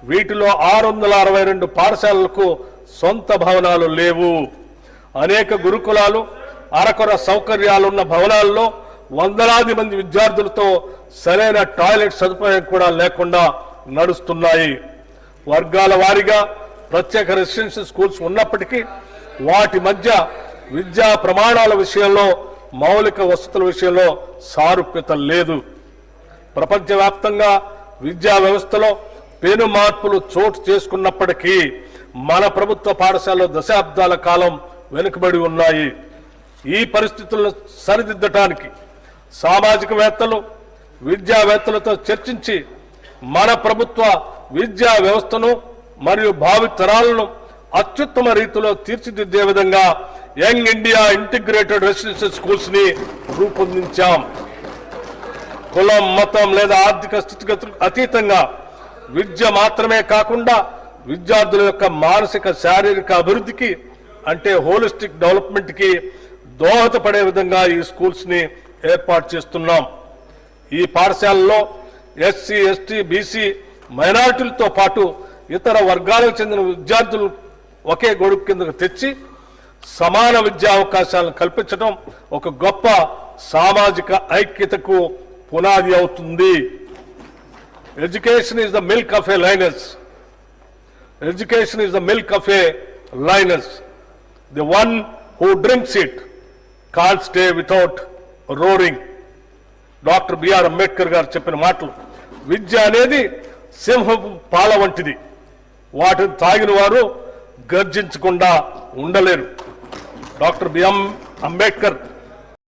వీటిలో 662 పాఠశాలలకు సొంత భవనాలు లేవు. అనేక గురుకులాలు అరకొర సౌకర్యాలున్న భవనాల్లో వందలాది మంది విద్యార్థులతో సరైన టాయిలెట్ సదుపాయం కూడా లేకుండా నడుస్తున్నాయి. వర్గాల వారీగా ప్రత్యేక రెసిడెన్షియల్ స్కూల్స్ ఉన్నప్పటికీ వాటి మధ్య విద్యా ప్రమాణాల విషయంలో, మౌలిక వసతుల విషయంలో సారూప్యత లేదు. ప్రపంచవ్యాప్తంగా విద్యా వ్యవస్థలో పెను మార్పులు చోటు చేసుకున్నప్పటికీ మన ప్రభుత్వ పాఠశాలలో దశాబ్దాల కాలం వెనుకబడి ఉన్నాయి. ఈ పరిస్థితులను సరిదిద్దటానికి సామాజికవేత్తలు, విద్యావేత్తలతో చర్చించి మన ప్రభుత్వ విద్యా వ్యవస్థను మరియు భావితరాలను అత్యుత్తమ రీతిలో తీర్చిదిద్దే విధంగా young India integrated residential schools ని రూపొందించాం. కులం, మతం లేదా ఆర్థిక స్థితిగతులకు అతీతంగా విద్య మాత్రమే కాకుండా విద్యార్థుల యొక్క మానసిక, శారీరక అభివృద్ధికి అంటే హోలిస్టిక్ డెవలప్మెంట్ కి దోహదపడే విధంగా ఈ స్కూల్స్ ని ఏర్పాటు చేస్తున్నాం. ఈ పాఠశాలలో ఎస్సీ, ఎస్టీ, బీసీ, మైనారిటీలతో పాటు ఇతర వర్గాలకు చెందిన విద్యార్థులు ఒకే గొడుగు కిందకు తెచ్చి సమాన విద్యా అవకాశాలను కల్పించడం ఒక గొప్ప సామాజిక ఐక్యతకు పునాది అవుతుంది. Education is the milk of A లైనస్. Education is the milk of a lioness. The one who drinks it can't stay without roaring. Doctor BR Ambedkar garu చెప్పిన మాటలు. విద్య అనేది సింహపు పాల వంటిది. వాటిని తాగిన వారు గర్జించకుండా ఉండలేరు. Doctor BR Ambedkar